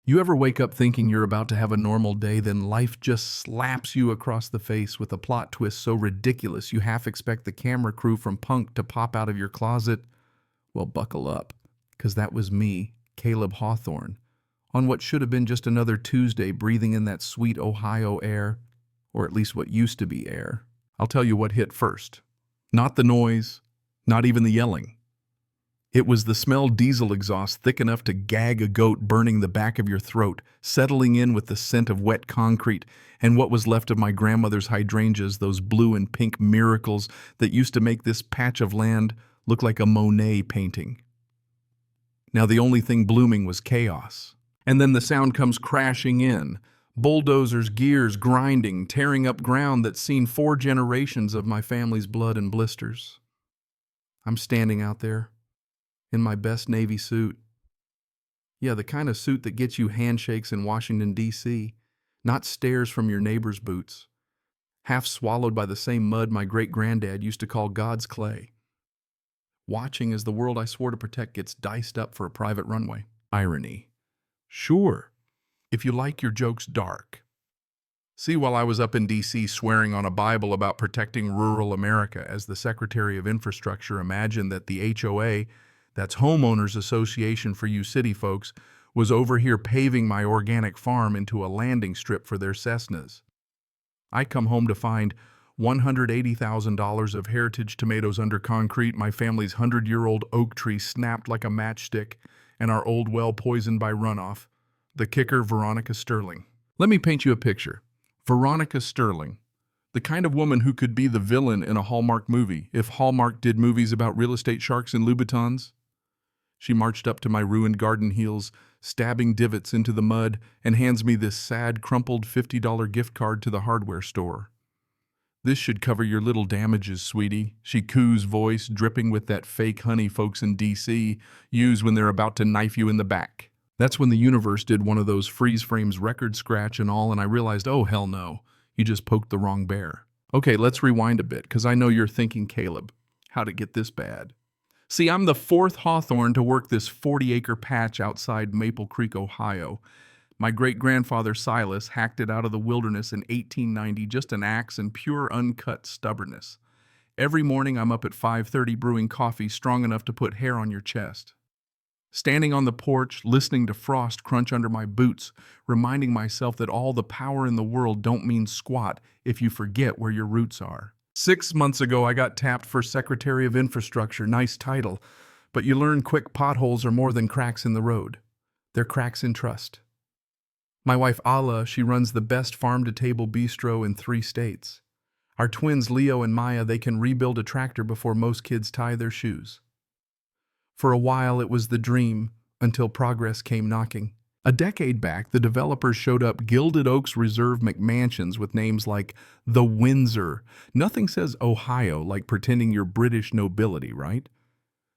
You ever wake up thinking you're about to have a normal day, then life just slaps you across the face with a plot twist so ridiculous you half expect the camera crew from Punk to pop out of your closet? Well, buckle up, because that was me, Caleb Hawthorne, on what should have been just another Tuesday breathing in that sweet Ohio air, or at least what used to be air. I'll tell you what hit first. Not the noise, not even the yelling. It was the smell diesel exhaust thick enough to gag a goat burning the back of your throat, settling in with the scent of wet concrete, and what was left of my grandmother's hydrangeas, those blue and pink miracles that used to make this patch of land look like a Monet painting. Now the only thing blooming was chaos. And then the sound comes crashing in, bulldozers' gears grinding, tearing up ground that's seen 4 generations of my family's blood and blisters. I'm standing out there, in my best Navy suit. Yeah, the kind of suit that gets you handshakes in Washington, D.C., not stares from your neighbor's boots, half swallowed by the same mud my great-granddad used to call God's clay. Watching as the world I swore to protect gets diced up for a private runway. Irony. Sure, if you like your jokes dark. See, while I was up in D.C. swearing on a Bible about protecting rural America as the Secretary of Infrastructure imagined that the HOA, that's Homeowners Association for you city folks, was over here paving my organic farm into a landing strip for their Cessnas. I come home to find $180,000 of heritage tomatoes under concrete, my family's 100-year-old oak tree snapped like a matchstick, and our old well poisoned by runoff. The kicker, Veronica Sterling. Let me paint you a picture. Veronica Sterling, the kind of woman who could be the villain in a Hallmark movie if Hallmark did movies about real estate sharks and Louboutins. She marched up to my ruined garden heels, stabbing divots into the mud, and hands me this sad, crumpled $50 gift card to the hardware store. "This should cover your little damages, sweetie," she coos, voice dripping with that fake honey folks in D.C. use when they're about to knife you in the back. That's when the universe did one of those freeze frames, record scratch and all, and I realized, oh hell no, you just poked the wrong bear. Okay, let's rewind a bit, because I know you're thinking, Caleb, how'd it get this bad? See, I'm the 4th Hawthorne to work this 40-acre patch outside Maple Creek, Ohio. My great-grandfather Silas hacked it out of the wilderness in 1890, just an axe and pure uncut stubbornness. Every morning I'm up at 5:30 brewing coffee strong enough to put hair on your chest. Standing on the porch, listening to frost crunch under my boots, reminding myself that all the power in the world don't mean squat if you forget where your roots are. 6 months ago, I got tapped for Secretary of Infrastructure. Nice title. But you learn quick potholes are more than cracks in the road. They're cracks in trust. My wife, Ala, she runs the best farm-to-table bistro in 3 states. Our twins, Leo and Maya, they can rebuild a tractor before most kids tie their shoes. For a while, it was the dream, until progress came knocking. A decade back, the developers showed up Gilded Oaks Reserve McMansions with names like the Windsor. Nothing says Ohio like pretending you're British nobility, right?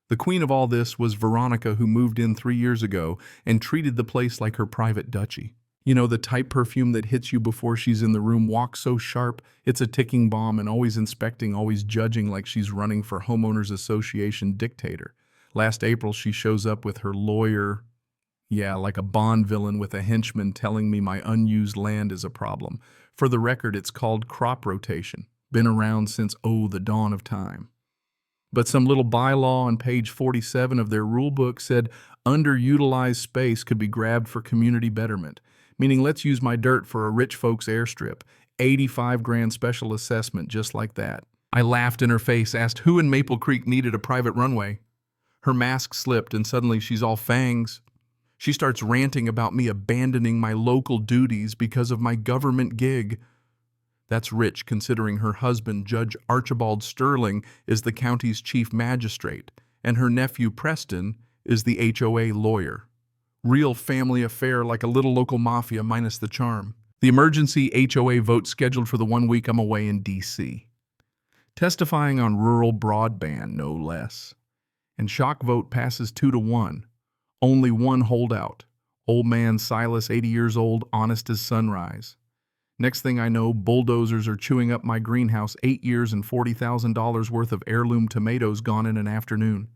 The queen of all this was Veronica, who moved in 3 years ago and treated the place like her private duchy. You know, the type perfume that hits you before she's in the room, walks so sharp, it's a ticking bomb, and always inspecting, always judging like she's running for Homeowners Association dictator. Last April, she shows up with her lawyer. Yeah, like a Bond villain with a henchman telling me my unused land is a problem. For the record, it's called crop rotation. Been around since, the dawn of time. But some little bylaw on page 47 of their rule book said underutilized space could be grabbed for community betterment, meaning let's use my dirt for a rich folks airstrip. 85 grand special assessment, just like that. I laughed in her face, asked who in Maple Creek needed a private runway. Her mask slipped and suddenly she's all fangs. She starts ranting about me abandoning my local duties because of my government gig. That's rich considering her husband, Judge Archibald Sterling, is the county's chief magistrate, and her nephew, Preston, is the HOA lawyer. Real family affair, like a little local mafia minus the charm. The emergency HOA vote scheduled for the 1 week I'm away in D.C. Testifying on rural broadband, no less. And shock vote passes 2-1. Only one holdout. Old man Silas, 80 years old, honest as sunrise. Next thing I know, bulldozers are chewing up my greenhouse, 8 years and $40,000 worth of heirloom tomatoes gone in an afternoon.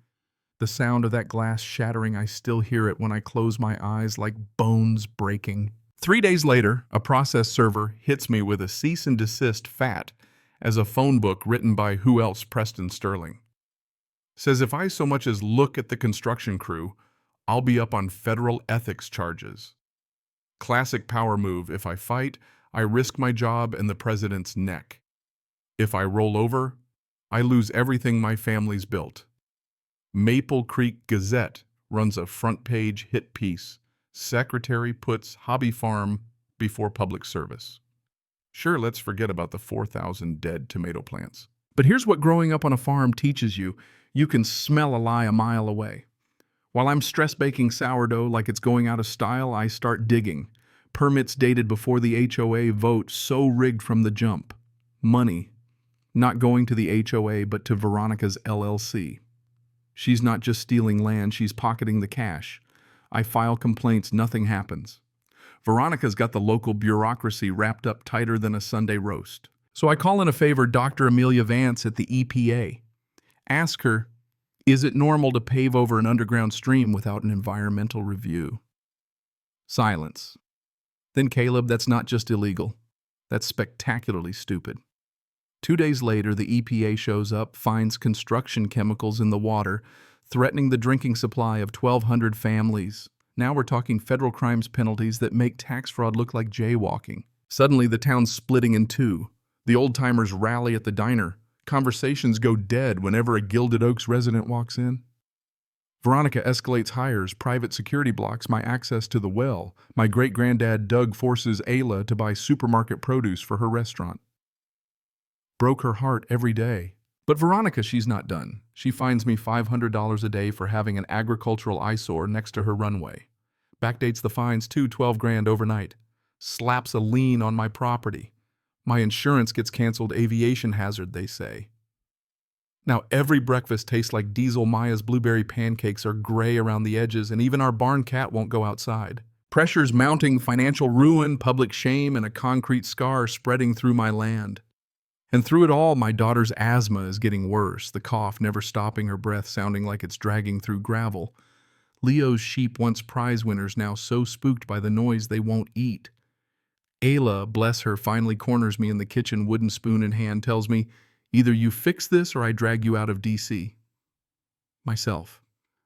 The sound of that glass shattering, I still hear it when I close my eyes like bones breaking. 3 days later, a process server hits me with a cease and desist fat as a phone book written by who else Preston Sterling. Says if I so much as look at the construction crew, I'll be up on federal ethics charges. Classic power move. If I fight, I risk my job and the president's neck. If I roll over, I lose everything my family's built. Maple Creek Gazette runs a front-page hit piece. Secretary puts hobby farm before public service. Sure, let's forget about the 4,000 dead tomato plants. But here's what growing up on a farm teaches you. You can smell a lie a mile away. While I'm stress baking sourdough like it's going out of style, I start digging. Permits dated before the HOA vote, so rigged from the jump. Money. Not going to the HOA, but to Veronica's LLC. She's not just stealing land, she's pocketing the cash. I file complaints, nothing happens. Veronica's got the local bureaucracy wrapped up tighter than a Sunday roast. So I call in a favor Dr. Amelia Vance at the EPA. Ask her, is it normal to pave over an underground stream without an environmental review? Silence. Then Caleb, that's not just illegal. That's spectacularly stupid. 2 days later, the EPA shows up, finds construction chemicals in the water, threatening the drinking supply of 1,200 families. Now we're talking federal crimes penalties that make tax fraud look like jaywalking. Suddenly, the town's splitting in two. The old-timers rally at the diner. Conversations go dead whenever a Gilded Oaks resident walks in. Veronica escalates hires, private security blocks my access to the well. My great-granddad Doug forces Ayla to buy supermarket produce for her restaurant. Broke her heart every day. But Veronica, she's not done. She fines me $500 a day for having an agricultural eyesore next to her runway. Backdates the fines to 12 grand overnight. Slaps a lien on my property. My insurance gets canceled, aviation hazard, they say. Now every breakfast tastes like Diesel Maya's blueberry pancakes are gray around the edges, and even our barn cat won't go outside. Pressure's mounting, financial ruin, public shame, and a concrete scar spreading through my land. And through it all, my daughter's asthma is getting worse, the cough never stopping, her breath sounding like it's dragging through gravel. Leo's sheep, once prize winners, now so spooked by the noise they won't eat. Ayla, bless her, finally corners me in the kitchen, wooden spoon in hand, tells me, either you fix this or I drag you out of D.C. Myself.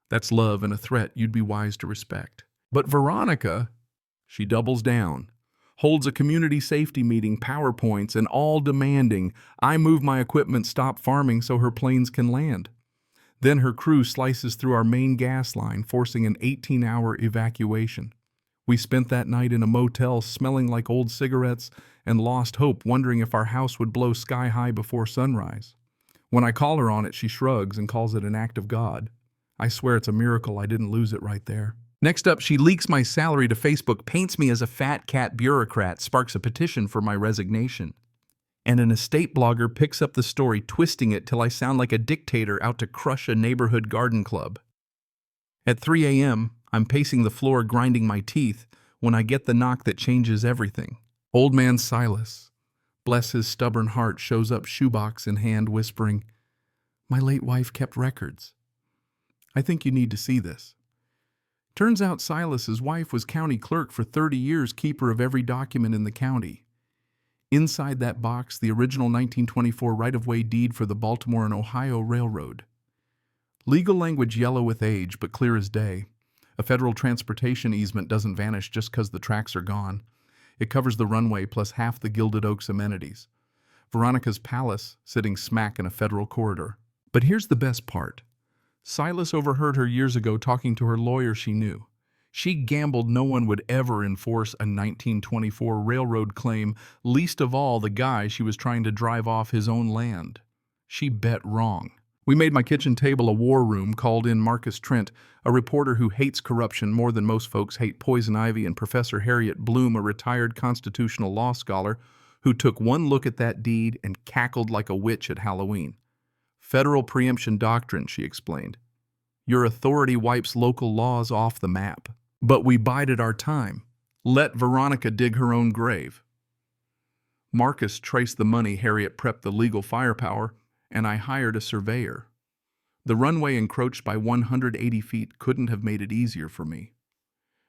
That's love and a threat you'd be wise to respect. But Veronica, she doubles down. Holds a community safety meeting, PowerPoints, and all demanding I move my equipment, stop farming so her planes can land. Then her crew slices through our main gas line, forcing an 18-hour evacuation. We spent that night in a motel smelling like old cigarettes and lost hope, wondering if our house would blow sky high before sunrise. When I call her on it, she shrugs and calls it an act of God. I swear it's a miracle I didn't lose it right there. Next up, she leaks my salary to Facebook, paints me as a fat cat bureaucrat, sparks a petition for my resignation. And an estate blogger picks up the story, twisting it till I sound like a dictator out to crush a neighborhood garden club. At 3 a.m., I'm pacing the floor, grinding my teeth, when I get the knock that changes everything. Old man Silas, bless his stubborn heart, shows up, shoebox in hand, whispering, "My late wife kept records. I think you need to see this." Turns out Silas's wife was county clerk for 30 years, keeper of every document in the county. Inside that box, the original 1924 right-of-way deed for the Baltimore and Ohio Railroad. Legal language yellow with age, but clear as day. A federal transportation easement doesn't vanish just because the tracks are gone. It covers the runway plus half the Gilded Oaks amenities. Veronica's palace sitting smack in a federal corridor. But here's the best part. Silas overheard her years ago talking to her lawyer she knew. She gambled no one would ever enforce a 1924 railroad claim, least of all the guy she was trying to drive off his own land. She bet wrong. We made my kitchen table a war room, called in Marcus Trent, a reporter who hates corruption more than most folks hate poison ivy, and Professor Harriet Bloom, a retired constitutional law scholar, who took one look at that deed and cackled like a witch at Halloween. Federal preemption doctrine, she explained. Your authority wipes local laws off the map. But we bided our time. Let Veronica dig her own grave. Marcus traced the money, Harriet prepped the legal firepower, and I hired a surveyor. The runway encroached by 180 feet couldn't have made it easier for me.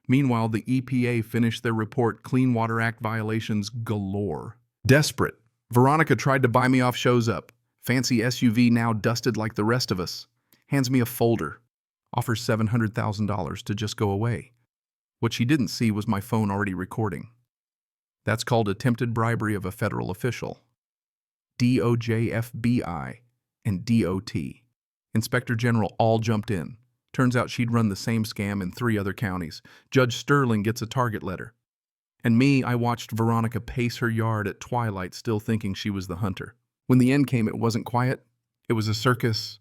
Meanwhile, the EPA finished their report, Clean Water Act violations galore. Desperate, Veronica tried to buy me off. Shows up. Fancy SUV now dusted like the rest of us. Hands me a folder. Offers $700,000 to just go away. What she didn't see was my phone already recording. That's called attempted bribery of a federal official. DOJ, FBI, and DOT. Inspector General all jumped in. Turns out she'd run the same scam in 3 other counties. Judge Sterling gets a target letter. And me, I watched Veronica pace her yard at twilight, still thinking she was the hunter. When the end came, it wasn't quiet. It was a circus.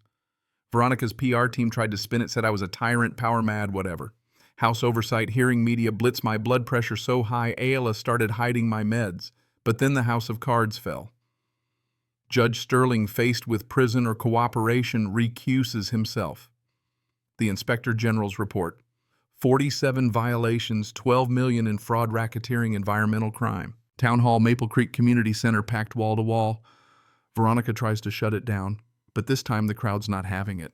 Veronica's PR team tried to spin it, said I was a tyrant, power mad, whatever. House oversight, hearing media blitz, my blood pressure so high, Ayla started hiding my meds. But then the house of cards fell. Judge Sterling, faced with prison or cooperation, recuses himself. The Inspector General's report. 47 violations, $12 million in fraud, racketeering, environmental crime. Town Hall, Maple Creek Community Center, packed wall to wall. Veronica tries to shut it down, but this time the crowd's not having it.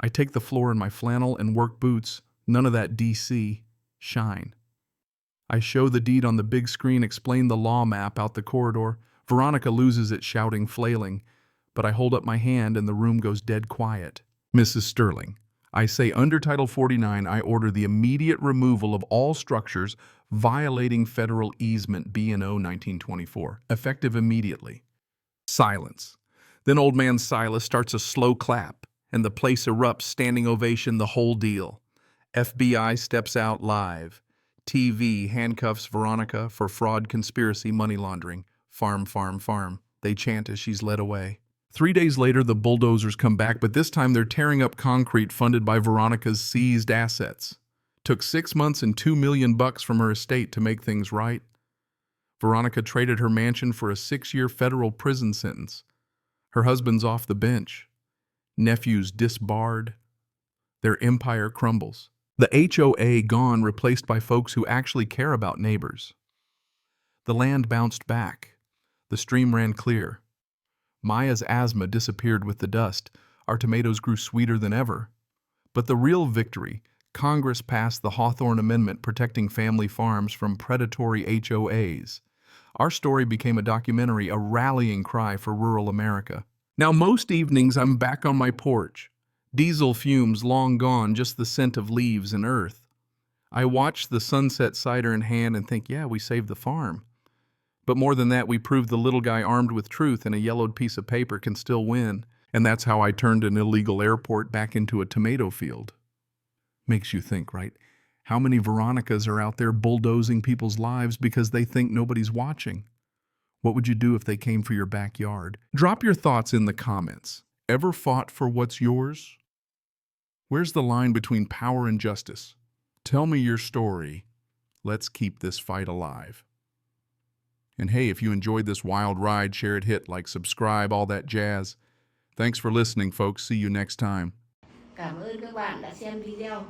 I take the floor in my flannel and work boots. None of that DC shine. I show the deed on the big screen, explain the law map out the corridor. Veronica loses it, shouting, flailing, but I hold up my hand and the room goes dead quiet. Mrs. Sterling, I say under Title 49, I order the immediate removal of all structures violating federal easement B&O 1924, effective immediately. Silence. Then old man Silas starts a slow clap, and the place erupts, standing ovation, the whole deal. FBI steps out live. TV handcuffs Veronica for fraud, conspiracy, money laundering. Farm, farm, farm. They chant as she's led away. 3 days later, the bulldozers come back, but this time they're tearing up concrete funded by Veronica's seized assets. Took 6 months and $2 million from her estate to make things right. Veronica traded her mansion for a 6-year federal prison sentence. Her husband's off the bench. Nephews disbarred. Their empire crumbles. The HOA gone, replaced by folks who actually care about neighbors. The land bounced back. The stream ran clear. Maya's asthma disappeared with the dust. Our tomatoes grew sweeter than ever. But the real victory, Congress passed the Hawthorne Amendment protecting family farms from predatory HOAs. Our story became a documentary, a rallying cry for rural America. Now most evenings I'm back on my porch. Diesel fumes long gone, just the scent of leaves and earth. I watch the sunset cider in hand and think, yeah, we saved the farm. But more than that, we proved the little guy armed with truth and a yellowed piece of paper can still win. And that's how I turned an illegal airport back into a tomato field. Makes you think, right? How many Veronicas are out there bulldozing people's lives because they think nobody's watching? What would you do if they came for your backyard? Drop your thoughts in the comments. Ever fought for what's yours? Where's the line between power and justice? Tell me your story. Let's keep this fight alive. And hey, if you enjoyed this wild ride, share it, hit like, subscribe, all that jazz. Thanks for listening, folks. See you next time. Cảm ơn các bạn đã xem video.